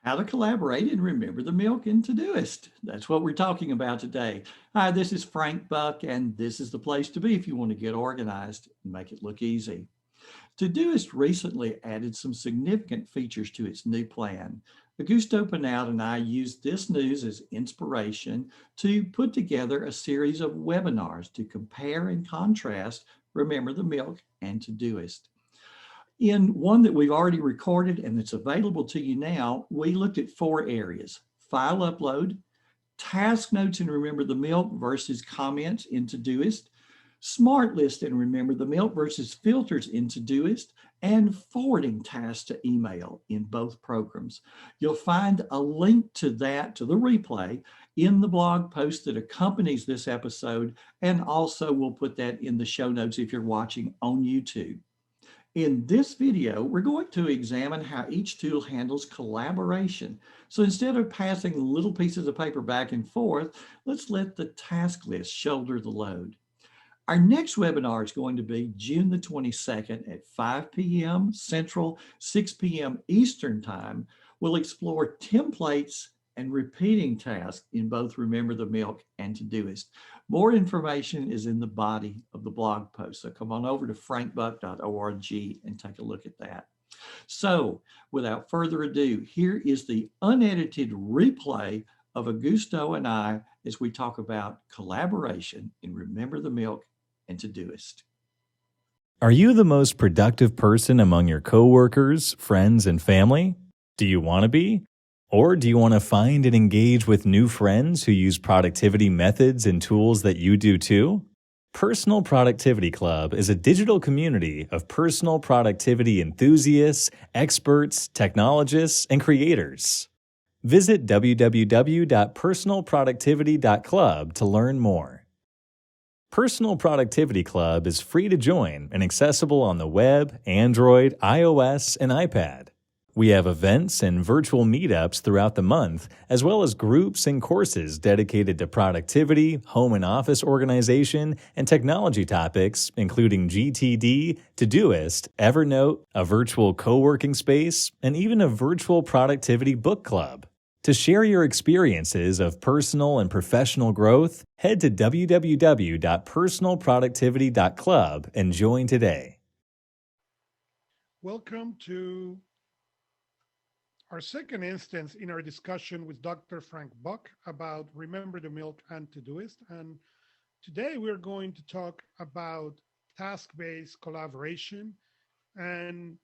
How to collaborate and remember the milk and Todoist. That's what we're talking about today. Hi, this is Frank Buck, and this is the place to be if you want to get organized and make it look easy. Todoist recently added some significant features to its new plan. Augusto Pinal and I used this news as inspiration to put together a series of webinars to compare and contrast Remember the Milk and Todoist. In one that we've already recorded and that's available to you now, we looked at four areas: file upload, task notes and Remember the Milk versus comments in Todoist, smart list and Remember the Milk versus filters in Todoist, and forwarding tasks to email in both programs. You'll find a link to that, to the replay, in the blog post that accompanies this episode, and also we'll put that in the show notes if you're watching on YouTube. In this video, we're going to examine how each tool handles collaboration. So instead of passing little pieces of paper back and forth, let's let the task list shoulder the load. Our next webinar is going to be June the 22nd at 5 p.m. Central, 6 p.m. Eastern Time. We'll explore templates and repeating tasks in both Remember the Milk and Todoist. More information is in the body of the blog post. So come on over to frankbuck.org and take a look at that. So without further ado, here is the unedited replay of Augusto and I as we talk about collaboration in Remember the Milk and Todoist. Are you the most productive person among your coworkers, friends, and family? Do you want to be? Or do you want to find and engage with new friends who use productivity methods and tools that you do too? Personal Productivity Club is a digital community of personal productivity enthusiasts, experts, technologists, and creators. Visit www.personalproductivity.club to learn more. Personal Productivity Club is free to join and accessible on the web, Android, iOS, and iPad. We have events and virtual meetups throughout the month, as well as groups and courses dedicated to productivity, home and office organization, and technology topics, including GTD, Todoist, Evernote, a virtual co-working space, and even a virtual productivity book club. To share your experiences of personal and professional growth, head to www.personalproductivity.club and join today. Welcome to our second instance in our discussion with Dr. Frank Buck about Remember the Milk and Todoist. And today we're going to talk about task-based collaboration. And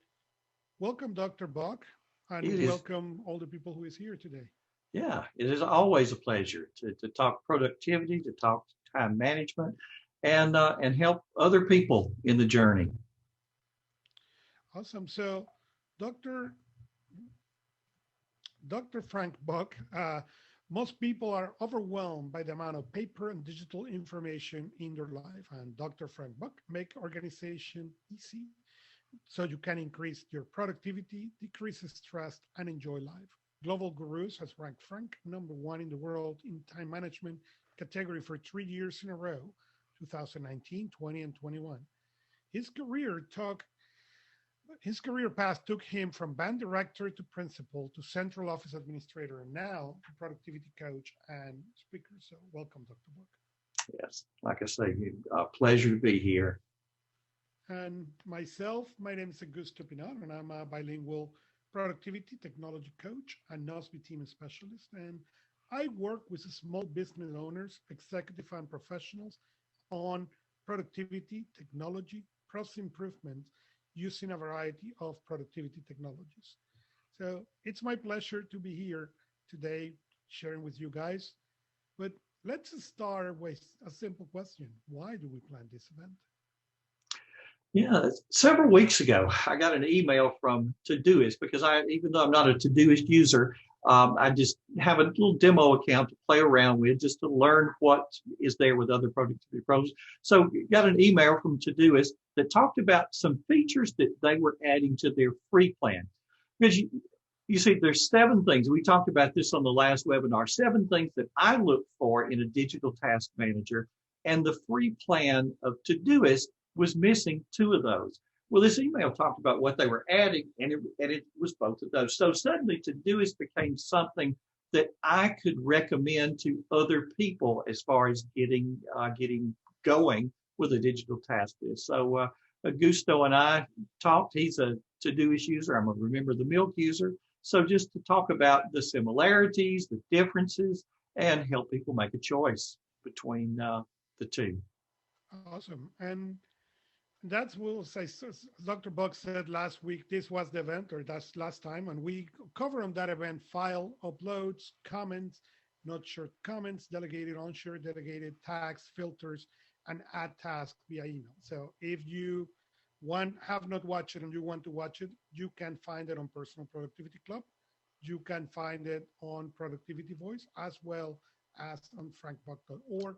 welcome, Dr. Buck, and welcome all the people who is here today. Yeah, it is always a pleasure to talk productivity, to talk time management, and help other people in the journey. Awesome. So, Dr. Frank Buck, most people are overwhelmed by the amount of paper and digital information in their life. And Dr. Frank Buck make organization easy so you can increase your productivity, decrease stress, and enjoy life. Global Gurus has ranked Frank #1 in the world in time management category for 3 years in a row, 2019, 20, and 21. His career path took him from band director to principal to central office administrator and now to productivity coach and speaker. So welcome, Dr. Buck. Yes, like I say, a pleasure to be here. And myself, my name is Augusto Pinal, and I'm a bilingual productivity technology coach and NOSBI team specialist. And I work with small business owners, executive and professionals on productivity, technology, process improvement, using a variety of productivity technologies. So it's my pleasure to be here today sharing with you guys. But let's start with a simple question. Why do we plan this event? Yeah, several weeks ago, I got an email from Todoist because even though I'm not a Todoist user, I just have a little demo account to play around with just to learn what is there with other productivity programs. So got an email from Todoist that talked about some features that they were adding to their free plan. Because you see, there's 7 things. We talked about this on the last webinar, 7 things that I look for in a digital task manager. And the free plan of Todoist was missing 2 of those. Well, this email talked about what they were adding, and it was both of those. So suddenly, Todoist became something that I could recommend to other people as far as getting going with a digital task list. So Augusto and I talked. He's a Todoist user. I'm a Remember the Milk user. So just to talk about the similarities, the differences, and help people make a choice between the two. Awesome. And that's what Dr. Buck said last week. This was the event, or that's last time, and we cover on that event file uploads, comments, not short comments, delegated, unsure, delegated, tags, filters, and add tasks via email. So if you have not watched it and you want to watch it, you can find it on Personal Productivity Club. You can find it on Productivity Voice as well as on frankbuck.org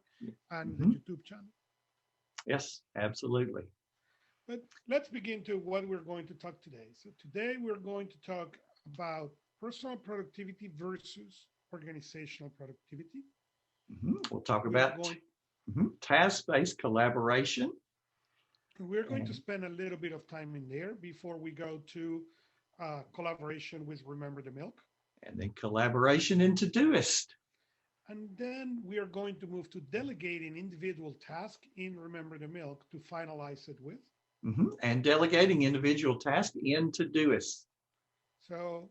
and the Mhm. YouTube channel. Yes, absolutely. But let's begin to what we're going to talk today. So today we're going to talk about personal productivity versus organizational productivity. We'll talk We are about going task-based collaboration we're going to and, spend a little bit of time in there before we go to collaboration with Remember the Milk. and then collaboration in Todoist. And then we are going to move to delegating individual tasks in Remember the Milk to finalize it with. And delegating individual tasks in Todoist. So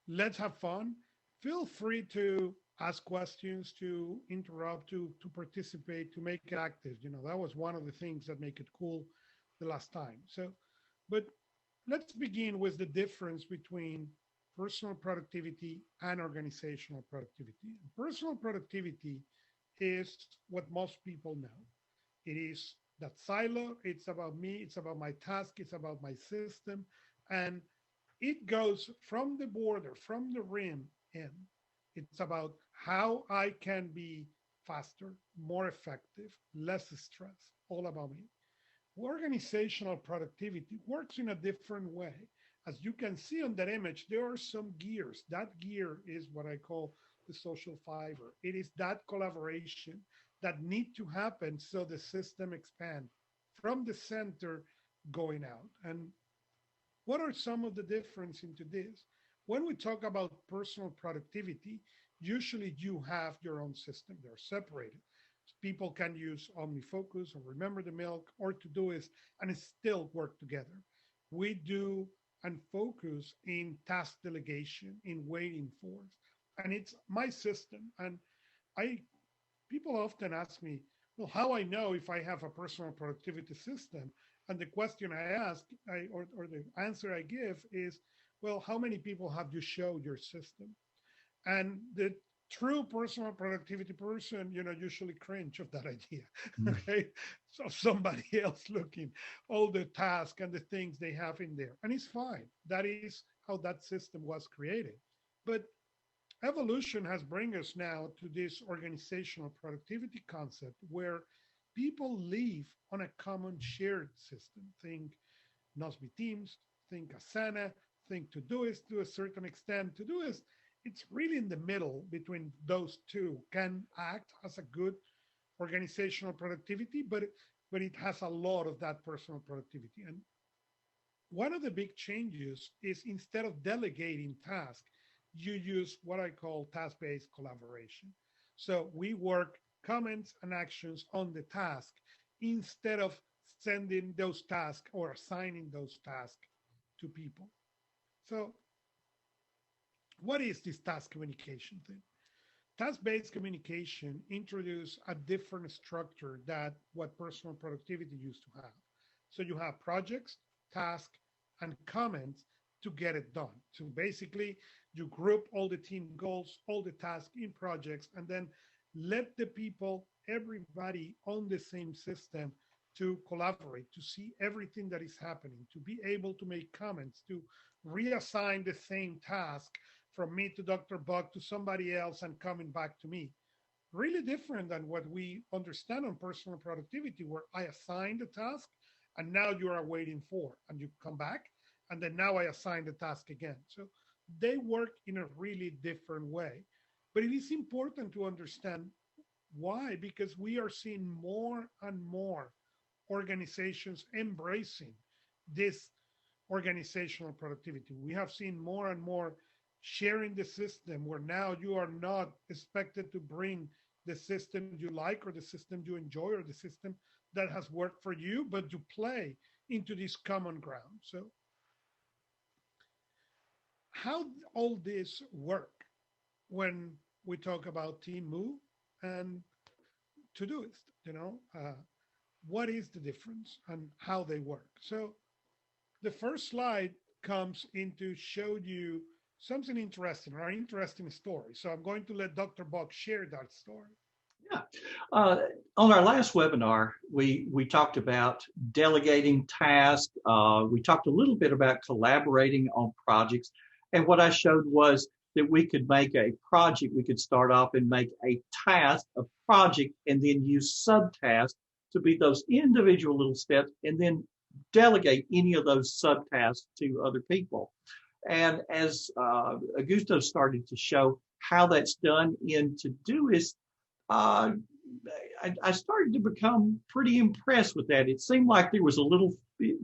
let's have fun. Feel free to ask questions, to interrupt, to participate, to make it active. You know, that was one of the things that make it cool the last time. So, but let's begin with the difference between personal productivity and organizational productivity. Personal productivity is what most people know. It is that silo, it's about me, it's about my task, it's about my system. And it goes from the border, from the rim in. It's about how I can be faster, more effective, less stress, all about me. Organizational productivity works in a different way. As you can see on that image, there are some gears. That gear is what I call the social fiber. It is that collaboration that need to happen so the system expand from the center going out. And what are some of the difference into this? When we talk about personal productivity, usually you have your own system. They're separated. People can use OmniFocus or Remember the Milk or Todoist and it still work together. We do and focus in task delegation, in waiting for, and it's my system. And I people often ask me, well, how I know if I have a personal productivity system? And the question I ask, or the answer I give is, well, how many people have you showed your system? And the true personal productivity person, usually cringe of that idea. Okay. So somebody else looking all the tasks and the things they have in there. And it's fine. That is how that system was created. But evolution has bring us now to this organizational productivity concept where people live on a common shared system. Think Nozbe Teams, think Asana, think Todoist to a certain extent. Todoist, it's really in the middle between those two, can act as a good organizational productivity, but it has a lot of that personal productivity. And one of the big changes is instead of delegating tasks, you use what I call task-based collaboration. So we work comments and actions on the task instead of sending those tasks or assigning those tasks to people. So what is this task communication thing? Task-based communication introduced a different structure that what personal productivity used to have. So you have projects, tasks, and comments to get it done. So basically, you group all the team goals, all the tasks in projects, and then let the people, everybody on the same system to collaborate, to see everything that is happening, to be able to make comments, to reassign the same task from me to Dr. Buck to somebody else and coming back to me. Really different than what we understand on personal productivity, where I assign the task and now you are waiting for, and you come back, and then now I assign the task again. So they work in a really different way. But it is important to understand why, because we are seeing more and more organizations embracing this organizational productivity. We have seen more and more sharing the system where now you are not expected to bring the system you like or the system you enjoy or the system that has worked for you, but you play into this common ground. So how all this work when we talk about Team Move and Todoist, what is the difference and how they work? So the first slide comes in to show you something interesting or an interesting story. So I'm going to let Dr. Buck share that story. Yeah. Uh, on our last webinar, we talked about delegating tasks. We talked a little bit about collaborating on projects. And what I showed was that we could make a project. We could start off and make a task, a project, and then use subtasks to be those individual little steps, and then delegate any of those subtasks to other people. And as Augusto started to show how that's done in Todoist, uh, I started to become pretty impressed with that. It seemed like there was a little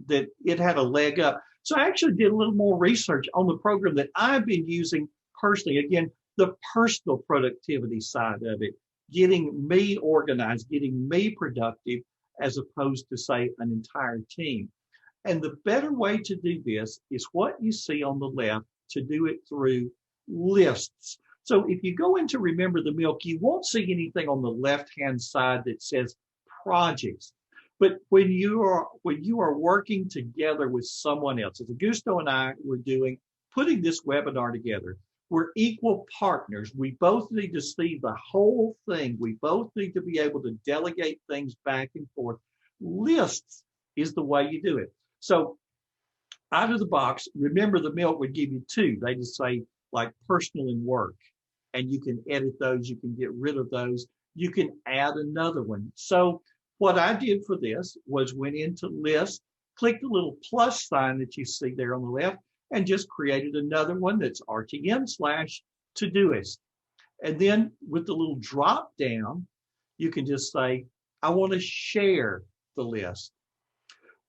that it had a leg up. So I actually did a little more research on the program that I've been using personally. Again, the personal productivity side of it, getting me organized, getting me productive, as opposed to, say, an entire team. And the better way to do this is what you see on the left, to do it through lists. So if you go into Remember the Milk, you won't see anything on the left-hand side that says projects. But when you are working together with someone else, as Augusto and I were doing, putting this webinar together, we're equal partners. We both need to see the whole thing. We both need to be able to delegate things back and forth. Lists is the way you do it. So out of the box, Remember the Milk would give you two. They just say like personal and work. And you can edit those. You can get rid of those. You can add another one. So what I did for this was went into list, clicked the little plus sign that you see there on the left, and just created another one that's RTM/Todoist. And then with the little drop down, you can just say, I want to share the list.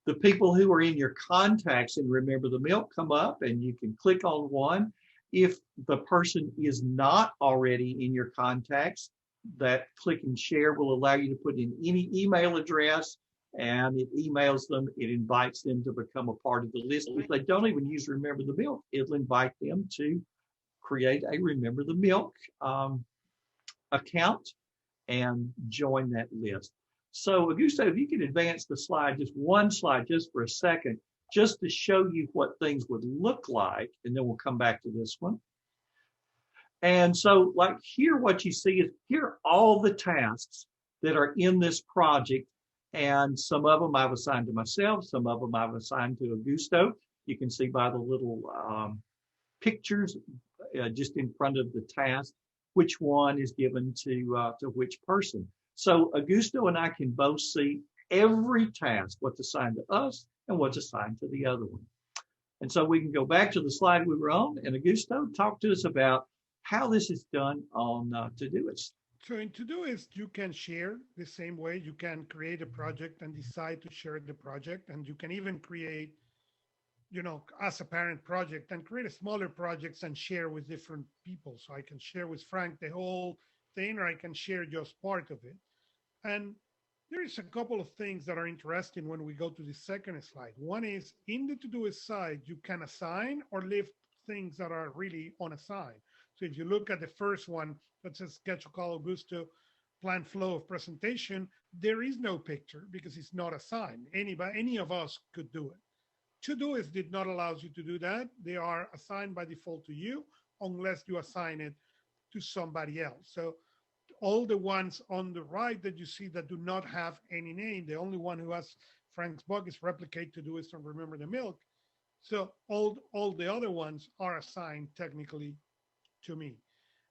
The people who are in your contacts and Remember the Milk come up, and you can click on one. If the person is not already in your contacts, that click and share will allow you to put in any email address, and it emails them. It invites them to become a part of the list. If they don't even use Remember the Milk, it'll invite them to create a Remember the Milk account and join that list. So Augusto, if you could advance the slide, just one slide, just for a second, just to show you what things would look like, and then we'll come back to this one. And so like here, what you see is here are all the tasks that are in this project. And some of them I've assigned to myself, some of them I've assigned to Augusto. You can see by the little pictures just in front of the task, which one is given to which person. So Augusto and I can both see every task, what's assigned to us and what's assigned to the other one. And so we can go back to the slide we were on, and Augusto, talk to us about how this is done on Todoist. So in Todoist, you can share the same way. You can create a project and decide to share the project, and you can even create, as a parent project and create a smaller projects and share with different people. So I can share with Frank the whole thing, or I can share just part of it. And there's a couple of things that are interesting when we go to the second slide. One is in the Todoist side, you can assign or leave things that are really unassigned. So if you look at the first one that says schedule call Augusto, plan flow of presentation, there is no picture because it's not assigned. Any of us could do it. Todoist did not allow you to do that. They are assigned by default to you unless you assign it to somebody else. So all the ones on the right that you see that do not have any name, the only one who has Frank's bug is replicate Todoist and Remember the Milk. So all the other ones are assigned technically to me.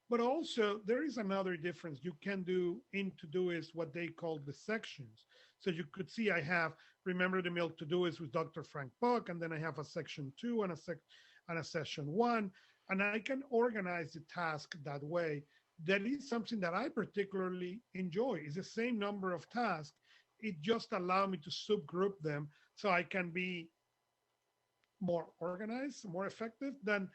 But also there is another difference. You can do in Todoist what they call the sections. So you could see I have Remember the Milk Todoist with Dr. Frank Buck, and then I have a section 2 and a session 1, and I can organize the task that way. That is something that I particularly enjoy. It's the same number of tasks. It just allows me to subgroup them so I can be more organized, more effective, then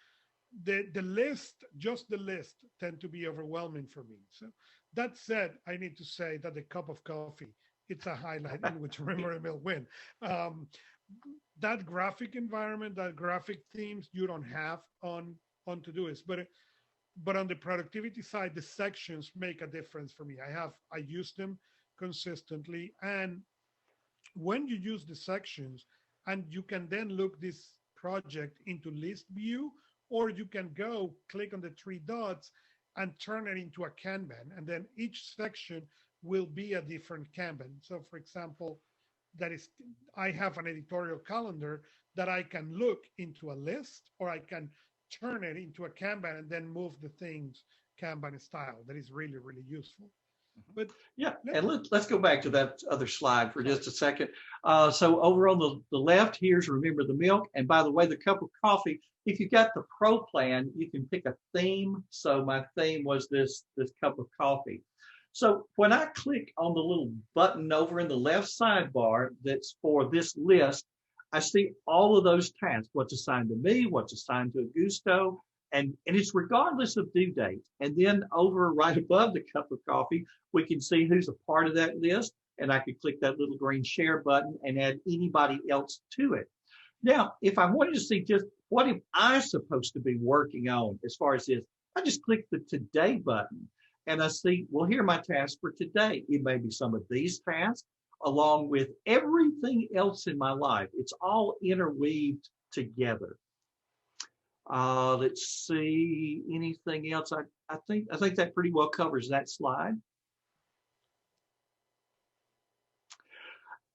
the list, just the list, tend to be overwhelming for me. So that said, I need to say that the cup of coffee, it's a highlight in which Remember the Mill win. Um, that graphic environment, that graphic themes, you don't have on Todoist, but on the productivity side, the sections make a difference for me. I use them consistently, and when you use the sections, and you can then look this project into list view, or you can go click on the three dots and turn it into a Kanban, and then each section will be a different Kanban. So for example, that is, I have an editorial calendar that I can look into a list, or I can turn it into a Kanban and then move the things Kanban style. That is really, really useful. But Yeah, let, and let's go back to that other slide for just a second. So over on the left, here's Remember the Milk. And by the way, the cup of coffee, if you got the pro plan, you can pick a theme. So my theme was this cup of coffee. So when I click on the little button over in the left sidebar that's for this list, I see all of those tasks, what's assigned to me, what's assigned to Augusto, and it's regardless of due date. And then over right above the cup of coffee, we can see who's a part of that list. And I could click that little green share button and add anybody else to it. Now, if I wanted to see just what am I supposed to be working on as far as this, I just click the today button and I see, well, here are my tasks for today. It may be some of these tasks along with everything else in my life. It's all interweaved together. Let's see anything else. I think that pretty well covers that slide.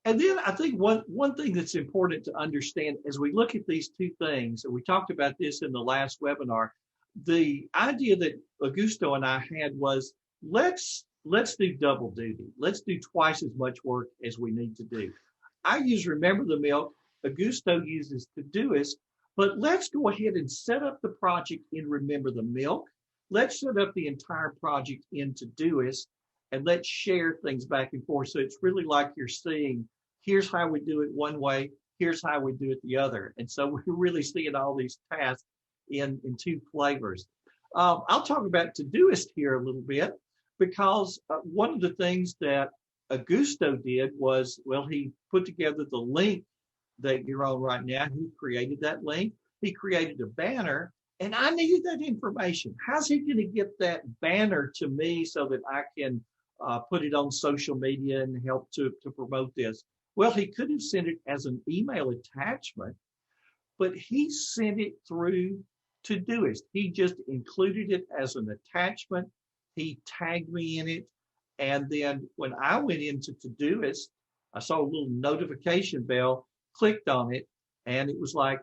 And then I think one thing that's important to understand as we look at these two things, and we talked about this in the last webinar, the idea that Augusto and I had was let's do double duty. Let's do twice as much work as we need to do. I use Remember the Milk. Augusto uses Todoist, but let's go ahead and set up the project in Remember the Milk. Let's set up the entire project in Todoist, and let's share things back and forth. So it's really like you're seeing, here's how we do it one way, here's how we do it the other. And so we're really seeing all these tasks in two flavors. I'll talk about Todoist here a little bit because one of the things that Augusto did was, well, he put together the link that you're on right now. He created that link. He created a banner, and I needed that information. How's he going to get that banner to me so that I can put it on social media and help to promote this? Well, he could have sent it as an email attachment, but he sent it through Todoist. He just included it as an attachment. He tagged me in it. And then when I went into Todoist, I saw a little notification bell, clicked on it, and it was like,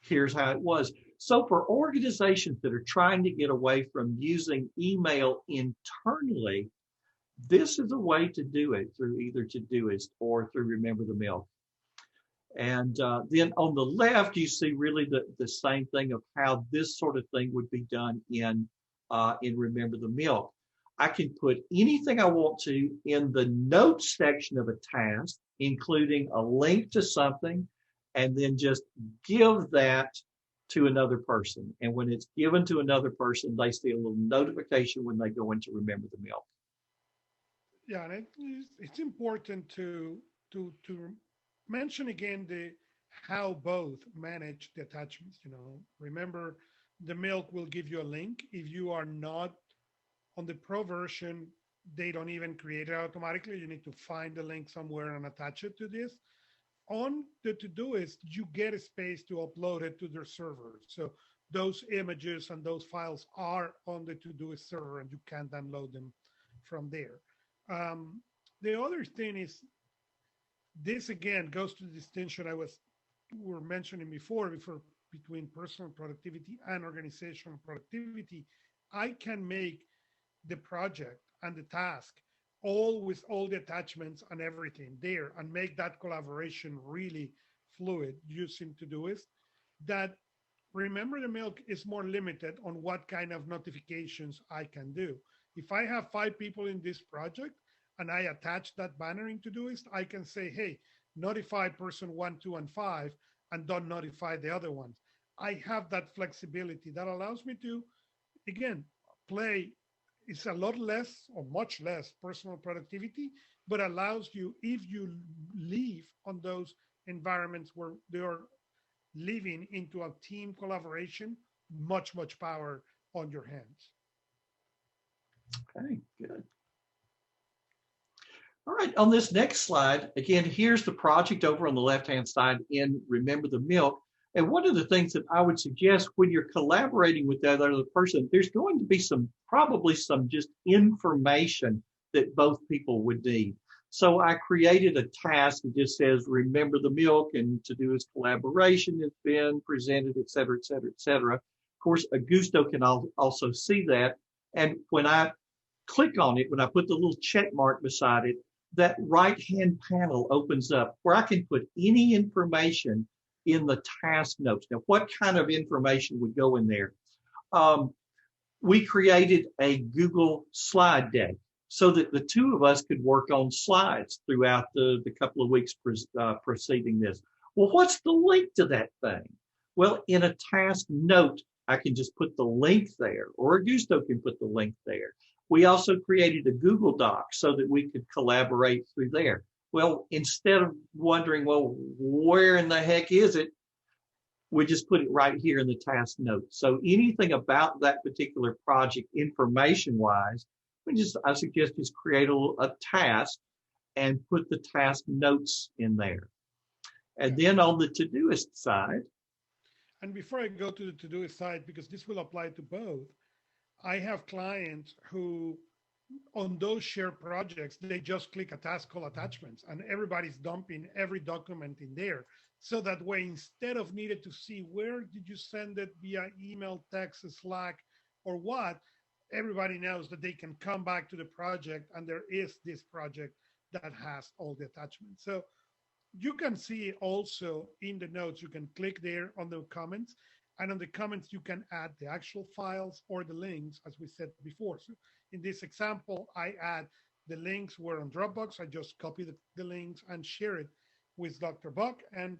here's how it was. So for organizations that are trying to get away from using email internally, this is a way to do it through either Todoist or through Remember the Milk. And then on the left, you see really the same thing of how this sort of thing would be done in Remember the Milk. I can put anything I want to in the notes section of a task, including a link to something, and then just give that to another person. And when it's given to another person, they see a little notification when they go into Remember the Milk. yeah, and it's important to mention again the how both manage the attachments. Remember, the Milk will give you a link. If you are not on the pro version, they don't even create it automatically. You need to find the link somewhere and attach it to this. On the Todoist, you get a space to upload it to their server. So those images and those files are on the Todoist server, and you can download them from there. The other thing is, this again goes to the distinction we were mentioning before between personal productivity and organizational productivity. I can make the project and the task all with all the attachments and everything there, and make that collaboration really fluid using Todoist. That Remember the Milk is more limited on what kind of notifications I can do. If I have 5 people in this project and I attach that banner in Todoist, I can say, hey, notify person 1, 2, and 5, and don't notify the other ones. I have that flexibility that allows me to, again, play. It's a lot less or much less personal productivity, but allows you, if you live on those environments where they are living into a team collaboration, much power on your hands. Okay, good. All right, on this next slide, again, here's the project over on the left-hand side in Remember the Milk. And one of the things that I would suggest when you're collaborating with that other person, there's going to be probably some just information that both people would need. So I created a task that just says, remember the milk, and Todoist collaboration has been presented, et cetera, et cetera, et cetera. Of course, Augusto can also see that. And when I click on it, when I put the little check mark beside it, that right-hand panel opens up where I can put any information in the task notes. Now, what kind of information would go in there? We created a Google slide deck so that the two of us could work on slides throughout the couple of weeks preceding this. Well, what's the link to that thing? Well, in a task note, I can just put the link there, or Augusto can put the link there. We also created a Google Doc so that we could collaborate through there. Well, instead of wondering, well, where in the heck is it? We just put it right here in the task notes. So anything about that particular project information-wise, I suggest just create a task and put the task notes in there. And then on the Todoist side. And before I go to the Todoist side, because this will apply to both, I have clients who, on those shared projects, they just click a task called attachments, and everybody's dumping every document in there. So that way, instead of needed to see where did you send it via email, text, Slack, or what, everybody knows that they can come back to the project, and there is this project that has all the attachments. So you can see also in the notes, you can click there on the comments, and on the comments, you can add the actual files or the links, as we said before. So in this example, I add the links were on Dropbox. I just copy the links and share it with Dr. Buck. And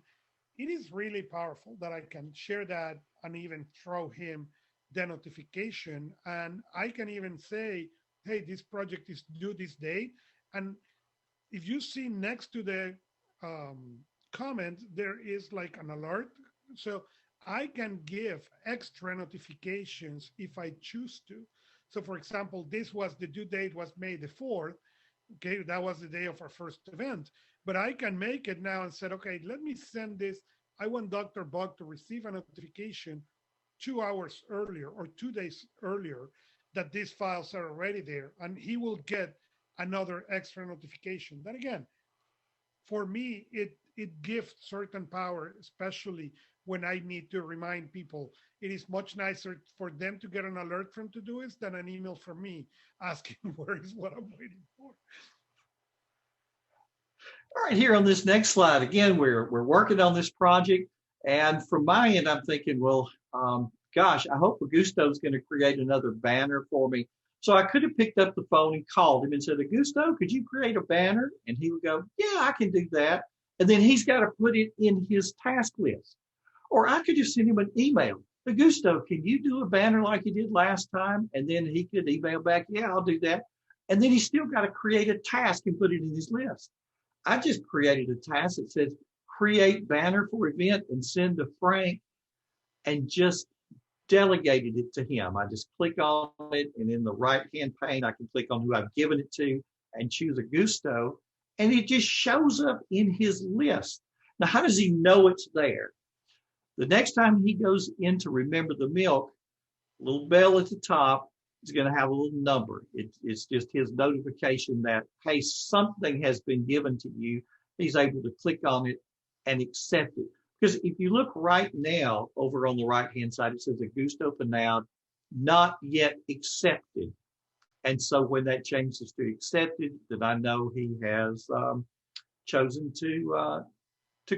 it is really powerful that I can share that and even throw him the notification. And I can even say, hey, this project is due this date. And if you see next to the comment, there is like an alert. So I can give extra notifications if I choose to. So for example, the due date was May the 4th. Okay, that was the day of our first event. But I can make it now and said, okay, let me send this. I want Dr. Buck to receive a notification 2 hours earlier or 2 days earlier that these files are already there. And he will get another extra notification. Then again, for me, it gives certain power, especially when I need to remind people. It is much nicer for them to get an alert from Todoist than an email from me asking where is what I'm waiting for. All right, here on this next slide, again, we're working on this project. And from my end, I'm thinking, well, gosh, I hope Augusto's going to create another banner for me. So I could have picked up the phone and called him and said, Augusto, could you create a banner? And he would go, yeah, I can do that. And then he's got to put it in his task list. Or I could just send him an email. Augusto, can you do a banner like you did last time? And then he could email back, yeah, I'll do that. And then he's still got to create a task and put it in his list. I just created a task that says create banner for event and send to Frank, and just delegated it to him. I just click on it, and in the right-hand pane, I can click on who I've given it to and choose Augusto, and it just shows up in his list. Now, how does he know it's there? The next time he goes in to Remember the Milk, little bell at the top is going to have a little number. It's just his notification that, hey, something has been given to you. He's able to click on it and accept it. Because if you look right now over on the right-hand side, it says Augusto Pinal, not yet accepted. And so when that changes to accepted, then I know he has chosen to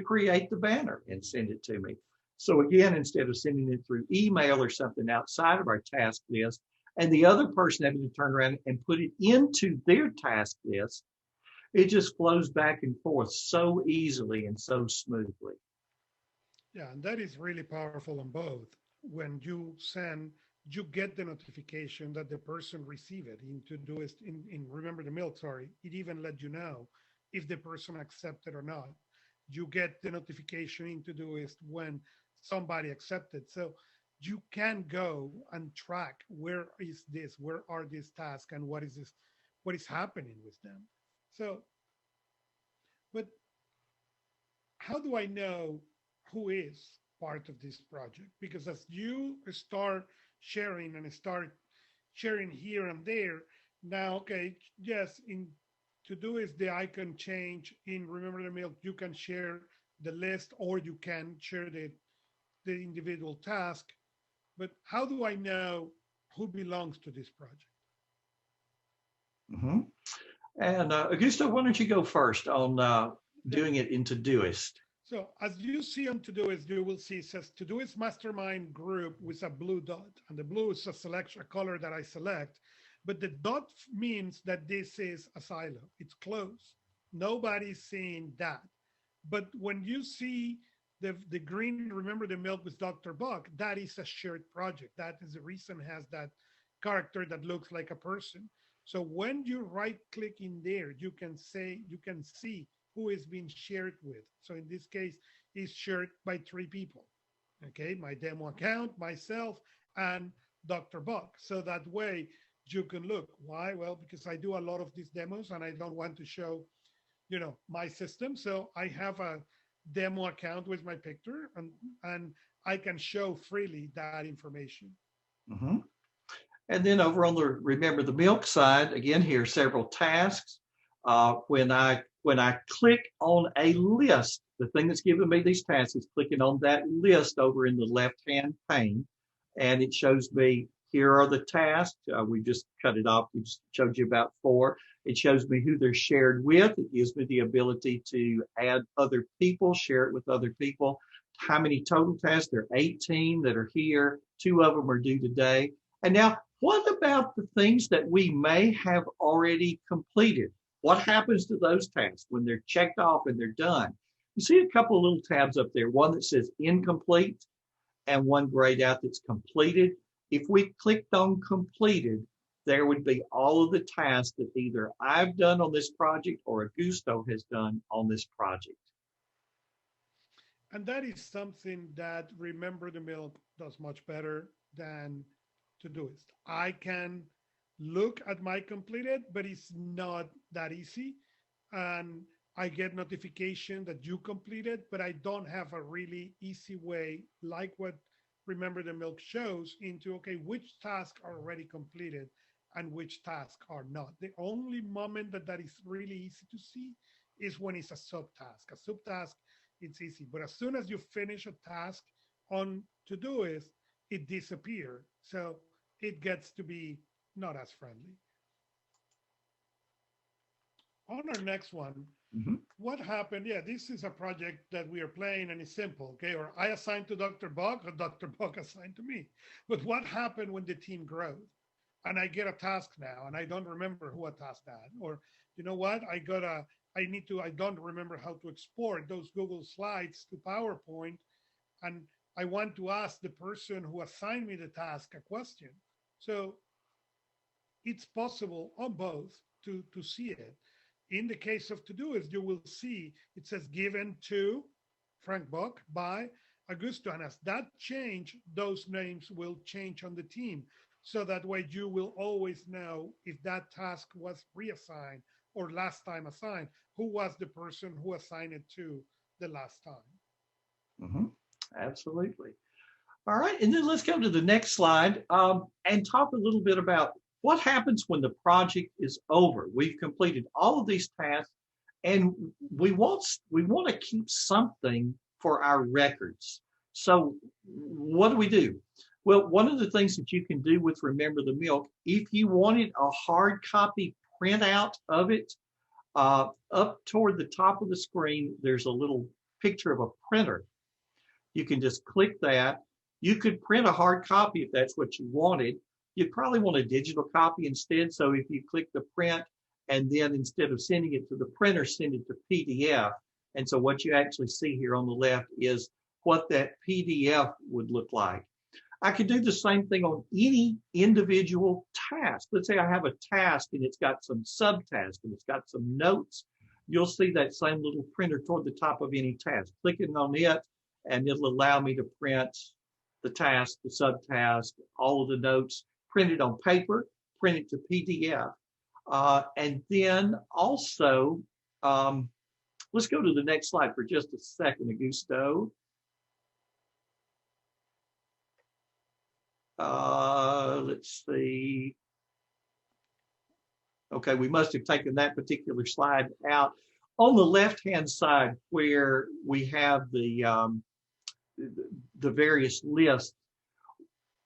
create the banner and send it to me. So again, instead of sending it through email or something outside of our task list, and the other person having to turn around and put it into their task list, it just flows back and forth so easily and so smoothly. Yeah, and that is really powerful on both. When you send, you get the notification that the person received it in Todoist, in Remember the Milk, sorry. It even let you know if the person accepted or not. You get the notification in Todoist when somebody accepted. So you can go and track where is this, where are these tasks, and what is this, what is happening with them. So, but how do I know who is part of this project? Because as you start sharing and start sharing here and there, now, okay, yes, in to do is the icon change in Remember the Milk, you can share the list or you can share the individual task. But how do I know who belongs to this project? Mhm. And Augusto, why don't you go first on Yeah. doing it in Todoist? So as you see on Todoist, you will see it says Todoist Mastermind Group with a blue dot, and the blue is a selection, a color that I select. But the dot means that this is a silo; it's closed. Nobody's seeing that. But when you see the green, remember the milk with Dr. Buck, that is a shared project. That is the reason it has that character that looks like a person. So when you right click in there, you can say, you can see who is being shared with. So in this case, it's shared by three people. Okay, my demo account, myself, and Dr. Buck. So that way you can look. Why? Well, because I do a lot of these demos and I don't want to show, my system. So I have a demo account with my picture, and I can show freely that information. Hmm. And then over on the Remember the Milk side, again, here are several tasks. When I click on a list, the thing that's giving me these tasks is clicking on that list over in the left-hand pane, and it shows me here are the tasks. We just cut it off. We just showed you about four. It shows me who they're shared with. It gives me the ability to add other people, share it with other people. How many total tasks? There are 18 that are here. Two of them are due today. And now, what about the things that we may have already completed? What happens to those tasks when they're checked off and they're done? You see a couple of little tabs up there, one that says incomplete and one grayed out that's completed. If we clicked on completed, there would be all of the tasks that either I've done on this project or Augusto has done on this project. And that is something that Remember the Milk does much better than Todoist. I can look at my completed, but it's not that easy. And I get notification that you completed, but I don't have a really easy way, like what Remember the Milk shows, into okay, which tasks are already completed and which tasks are not. The only moment that is really easy to see is when it's a subtask. A subtask, it's easy, but as soon as you finish a task on Todoist, it disappears. So it gets to be not as friendly. On our next one, Mhm. what happened? Yeah, this is a project that we are playing and it's simple, okay? Or I assigned to Dr. Buck or Dr. Buck assigned to me. But what happened when the team grows? And I get a task now and I don't remember who I tasked that. Or you know what? I don't remember how to export those Google Slides to PowerPoint. And I want to ask the person who assigned me the task a question. So it's possible on both to see it. In the case of Todoist, you will see it says given to Frank Buck by Augusto. And as that change, those names will change on the team. So that way you will always know if that task was reassigned or last time assigned, who was the person who assigned it to the last time. Mhm. Absolutely. All right, and then let's go to the next slide and talk a little bit about what happens when the project is over. We've completed all of these tasks, and we want to keep something for our records. So what do we do? Well, one of the things that you can do with Remember the Milk, if you wanted a hard copy printout of it, up toward the top of the screen, there's a little picture of a printer. You can just click that. You could print a hard copy if that's what you wanted. You'd probably want a digital copy instead. So if you click the print and then instead of sending it to the printer, send it to PDF. And so what you actually see here on the left is what that PDF would look like. I could do the same thing on any individual task. Let's say I have a task and it's got some subtasks and it's got some notes. You'll see that same little printer toward the top of any task. Clicking on it, and it'll allow me to print the task, the subtask, all of the notes, print it on paper, print it to PDF. And then also, let's go to the next slide for just a second, Augusto. Let's see. Okay, we must have taken that particular slide out. On the left-hand side, where we have the various lists,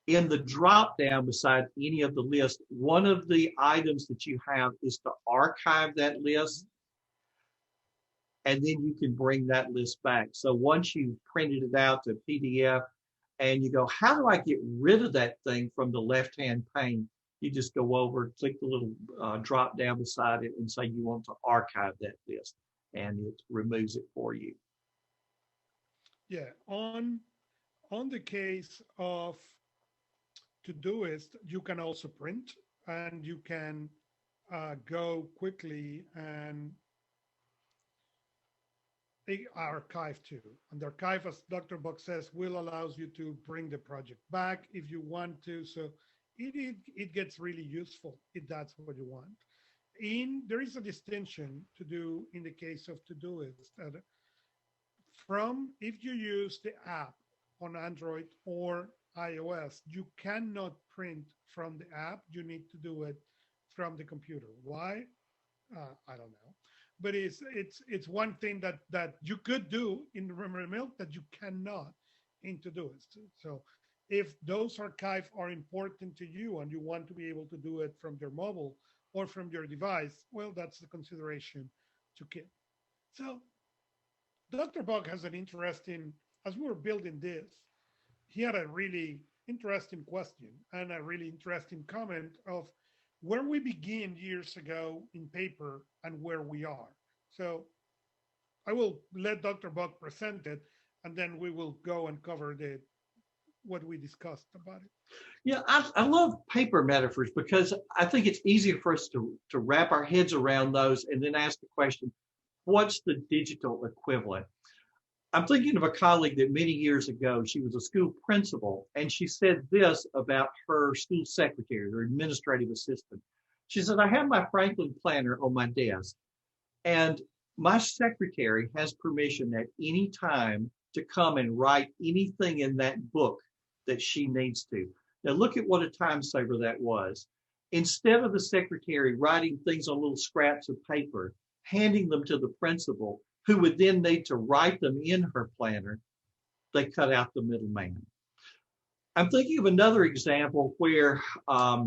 in the drop-down beside any of the lists, one of the items that you have is to archive that list, and then you can bring that list back. So once you've printed it out to PDF, and you go, how do I get rid of that thing from the left-hand pane? You just go over, click the little drop down beside it and say you want to archive that list, and it removes it for you. Yeah, on the case of Todoist, you can also print, and you can go quickly and archive too. And the archive, as Dr. Buck says, will allows you to bring the project back if you want to. So it gets really useful if that's what you want. There is a distinction to do in the case of Todoist. From if you use the app on Android or iOS, you cannot print from the app. You need to do it from the computer. Why? I don't know. But it's one thing that you could do in Memory Milk that you cannot in Todoist. So if those archives are important to you and you want to be able to do it from your mobile or from your device, well, that's the consideration to keep. So Dr. Buck has an interesting, as we were building this, he had a really interesting question and a really interesting comment of where we begin years ago in paper and where we are. So I will let Dr. Buck present it, and then we will go and cover what we discussed about it. Yeah, I love paper metaphors because I think it's easier for us to wrap our heads around those and then ask the question, what's the digital equivalent? I'm thinking of a colleague that many years ago, she was a school principal, and she said this about her school secretary, her administrative assistant. She said, I have my Franklin planner on my desk, and my secretary has permission at any time to come and write anything in that book that she needs to. Now look at what a time saver that was. Instead of the secretary writing things on little scraps of paper, handing them to the principal, who would then need to write them in her planner, they cut out the middleman. I'm thinking of another example where I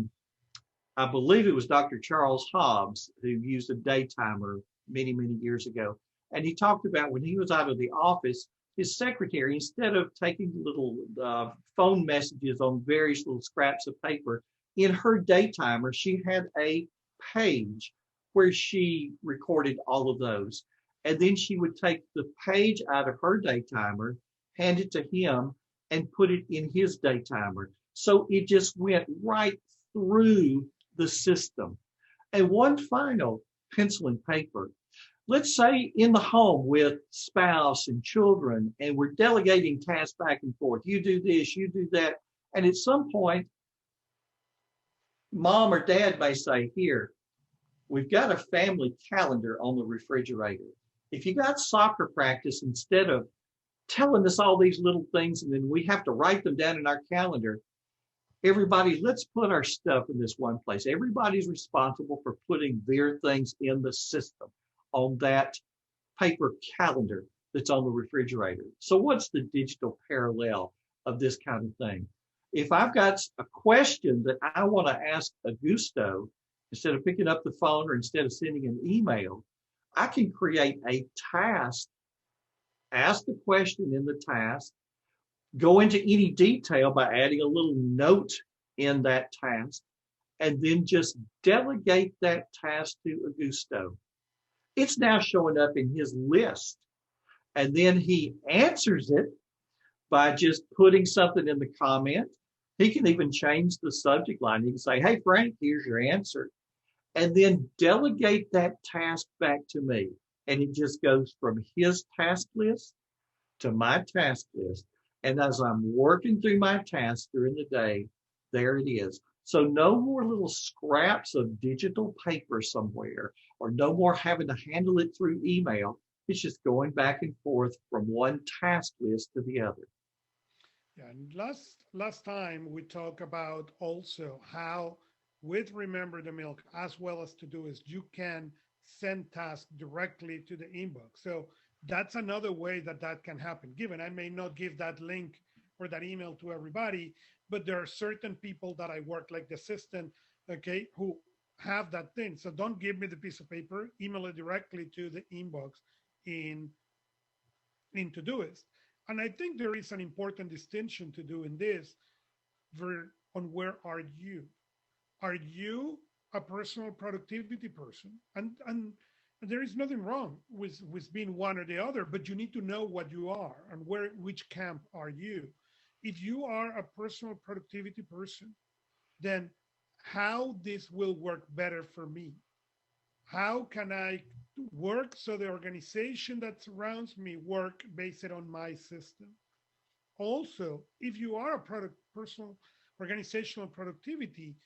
believe it was Dr. Charles Hobbs who used a day timer many, many years ago. And he talked about when he was out of the office, his secretary, instead of taking little phone messages on various little scraps of paper, in her day timer, she had a page where she recorded all of those. And then she would take the page out of her day timer, hand it to him, and put it in his day timer. So it just went right through the system. And one final pencil and paper. Let's say in the home with spouse and children, and we're delegating tasks back and forth. You do this, you do that. And at some point, mom or dad may say, here, we've got a family calendar on the refrigerator. If you got soccer practice, instead of telling us all these little things and then we have to write them down in our calendar, everybody, let's put our stuff in this one place. Everybody's responsible for putting their things in the system on that paper calendar that's on the refrigerator. So what's the digital parallel of this kind of thing? If I've got a question that I want to ask Augusto, instead of picking up the phone or instead of sending an email, I can create a task, ask the question in the task, go into any detail by adding a little note in that task, and then just delegate that task to Augusto. It's now showing up in his list, and then he answers it, by just putting something in the comment. He can even change the subject line. He can say, hey, Frank, here's your answer. And then delegate that task back to me. And it just goes from his task list to my task list. And as I'm working through my tasks during the day, there it is. So no more little scraps of digital paper somewhere, or no more having to handle it through email. It's just going back and forth from one task list to the other. Yeah, and last time we talked about also how with Remember the Milk as well as Todoist, you can send tasks directly to the inbox. So that's another way that that can happen. Given I may not give that link or that email to everybody, but there are certain people that I work like the assistant, okay, who have that thing. So don't give me the piece of paper, email it directly to the inbox in Todoist. And I think there is an important distinction to do in this on where are you? Are you a personal productivity person? And there is nothing wrong with being one or the other, but you need to know what you are and which camp are you. If you are a personal productivity person, then how this will work better for me? How can I work so the organization that surrounds me work based on my system? Also, if you are a personal organizational productivity,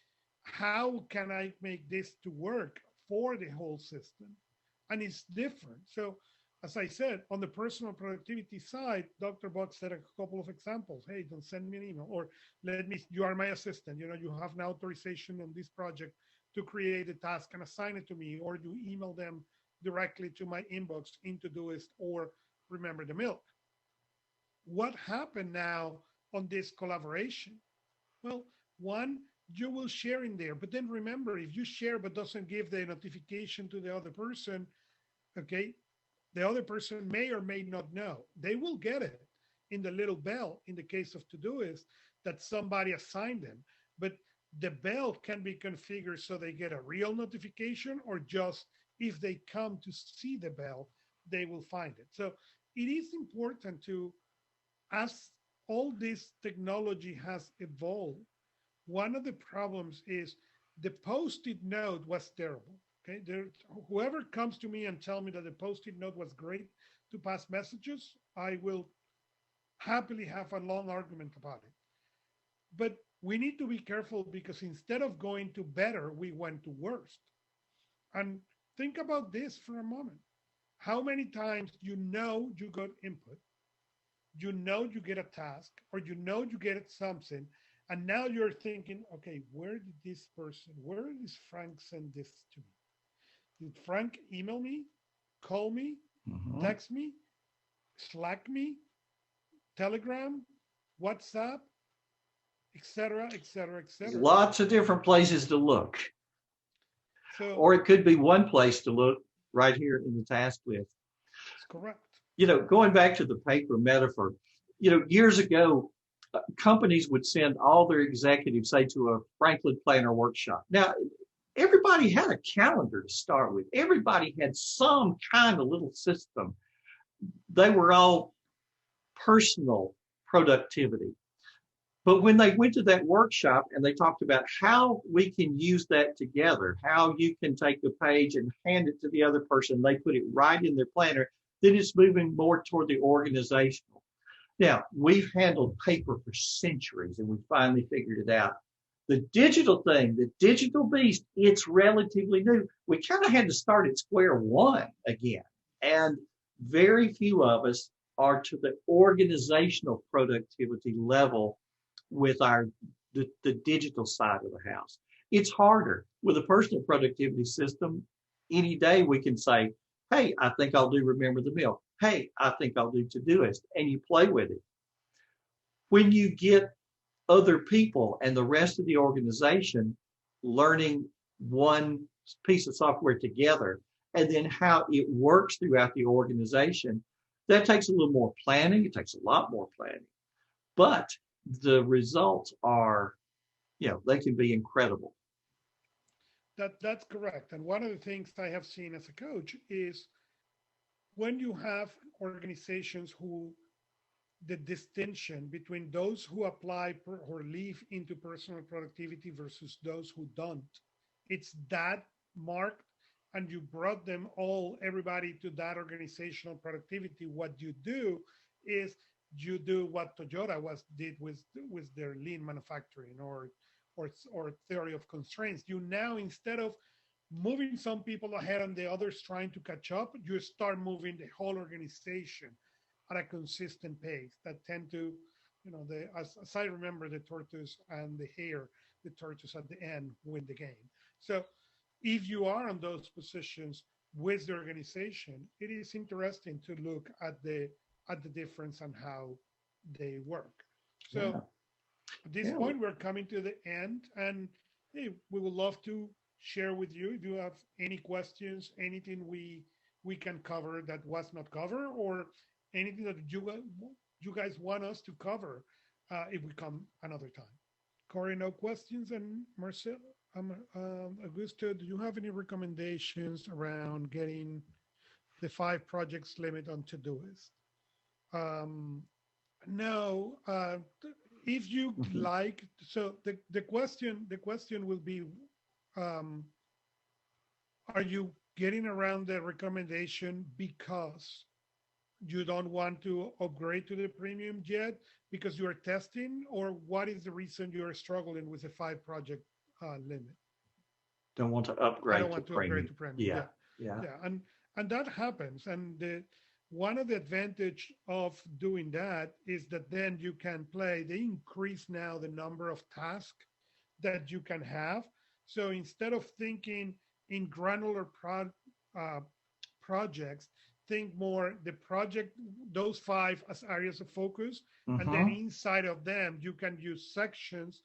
how can I make this to work for the whole system? And it's different. So, as I said, on the personal productivity side, Dr. Buck said a couple of examples. Hey, don't send me an email, or you are my assistant. You have an authorization on this project to create a task and assign it to me, or you email them directly to my inbox in Todoist or Remember the Milk. What happened now on this collaboration? Well, one, you will share in there, but then remember, if you share but doesn't give the notification to the other person, okay, the other person may or may not know. They will get it in the little bell in the case of Todoist that somebody assigned them, but the bell can be configured so they get a real notification, or just if they come to see the bell, they will find it. So it is important to, as all this technology has evolved, one of the problems is the post-it note was terrible. Okay, whoever comes to me and tell me that the post-it note was great to pass messages, I will happily have a long argument about it. But we need to be careful because instead of going to better, we went to worst. And think about this for a moment. How many times you got input, you get a task, or you get something, and now you're thinking, okay, where did Frank send this to me? Did Frank email me, call me, Mhm. text me, Slack me, Telegram, WhatsApp, etc., etc., etc.? Lots of different places to look, So or it could be one place to look right here in the task list. it's correct. Going back to the paper metaphor, years ago, companies would send all their executives, say, to a Franklin Planner workshop. Now, everybody had a calendar to start with. Everybody had some kind of little system. They were all personal productivity. But when they went to that workshop and they talked about how we can use that together, how you can take the page and hand it to the other person, they put it right in their planner, then it's moving more toward the organizational. Now, we've handled paper for centuries and we finally figured it out. The digital thing, the digital beast, it's relatively new. We kind of had to start at square one again. And very few of us are to the organizational productivity level with the digital side of the house. It's harder. With a personal productivity system, any day we can say, hey, I think I'll do Remember the Milk. Hey, I think I'll do Todoist. And you play with it. When you get other people and the rest of the organization learning one piece of software together, and then how it works throughout the organization, that takes a little more planning. It takes a lot more planning. But the results are, they can be incredible. That's correct. And one of the things I have seen as a coach is when you have organizations who the distinction between those who apply or live into personal productivity versus those who don't. It's that marked, and you brought them all, everybody to that organizational productivity. What you do is you do what Toyota did with their lean manufacturing or theory of constraints. You now, instead of moving some people ahead and the others trying to catch up, you start moving the whole organization at a consistent pace that tend to, as I remember, the tortoise and the hare, the tortoise at the end win the game. So if you are on those positions with the organization, it is interesting to look at the difference and how they work. So Yeah. at this Yeah. point, we're coming to the end, and hey, we would love to share with you if you have any questions, anything we can cover that was not covered, or anything that you guys want us to cover if we come another time. Corey, no questions, and Marcel, Augusto, do you have any recommendations around getting the 5 projects limit on Todoist? Um, no, if you Mhm. like, so the question will be, um, are you getting around the recommendation because you don't want to upgrade to the premium yet because you are testing, or what is the reason you are struggling with the 5 project limit? Don't want to I don't upgrade to want to upgrade premium. to premium. Yeah. Yeah, Yeah. yeah, and that happens. And one of the advantage of doing that is that then you can play. They increase now the number of tasks that you can have. So instead of thinking in granular uh, projects, think more the project, those 5 as areas of focus, and then Mm-hmm. inside of them you can use sections,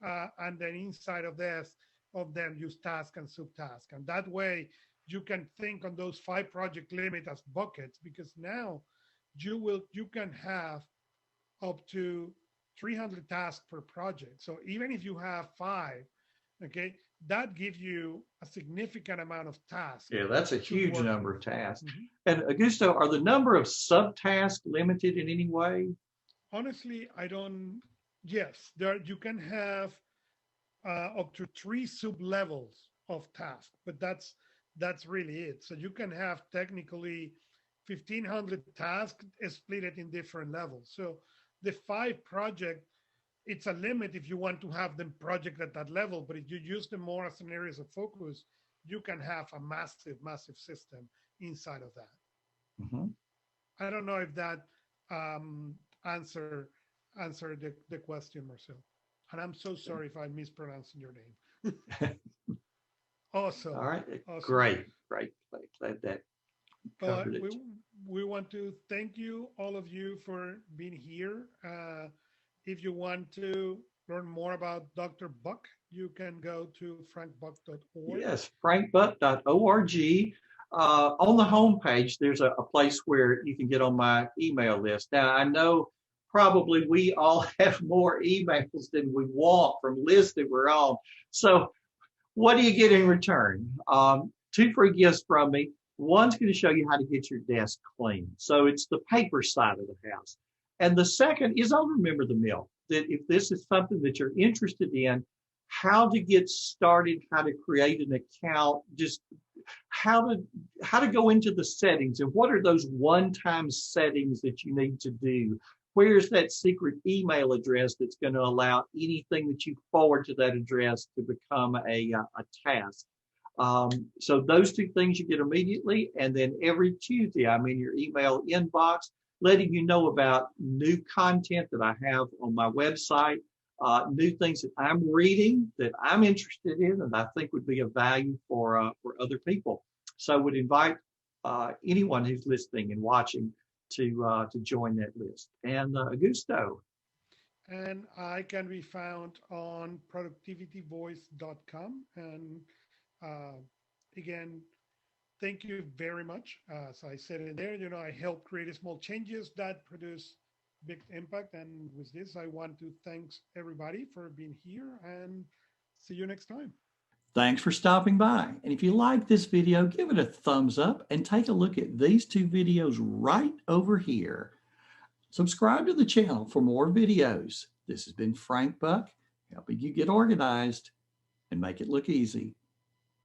and then inside of them use task and subtask, and that way you can think on those 5 project limit as buckets, because now you can have up to 300 tasks per project. So even if you have 5, okay, that gives you a significant amount of tasks Yeah, that's a to huge work number with. of tasks. Mhm. And Augusto, are the number of subtasks limited in any way? Honestly, I don't. Yes, there you can have up to 3 sub levels of task, but that's really it. So you can have technically 1,500 tasks split it in different levels. So the 5 project, it's a limit if you want to have them project at that level, but if you use them more as an areas of focus, you can have a massive system inside of that. Mm-hmm. I don't know if that um, answer answer the question, Marcel. And I'm so sorry if I'm mispronouncing your name. All Awesome, right. awesome. Great. Glad that But covered it. we want to thank you, all of you, for being here. If you want to learn more about Dr. Buck, you can go to frankbuck.org. Yes, frankbutt.org. On the homepage, there's a place where you can get on my email list. Now, I know probably we all have more emails than we want from lists that we're on. So, what do you get in return? 2 free gifts from me. One's going to show you how to get your desk clean. So, it's the paper side of the house. And the second is I'll remember the milk. That if this is something that you're interested in, how to get started, how to create an account, just how to go into the settings, and what are those one-time settings that you need to do. Where's that secret email address that's going to allow anything that you forward to that address to become a task. So those 2 things you get immediately, and then every Tuesday I'm in your email inbox letting you know about new content that I have on my website, new things that I'm reading that I'm interested in and I think would be of value for other people. So I would invite anyone who's listening and watching to join that list. And Augusto. And I can be found on productivityvoice.com. And uh, again, thank you very much. As I said in there, I help create small changes that produce big impact. And with this, I want to thank everybody for being here, and see you next time. Thanks for stopping by. And if you like this video, give it a thumbs up and take a look at these 2 videos right over here. Subscribe to the channel for more videos. This has been Frank Buck, helping you get organized and make it look easy.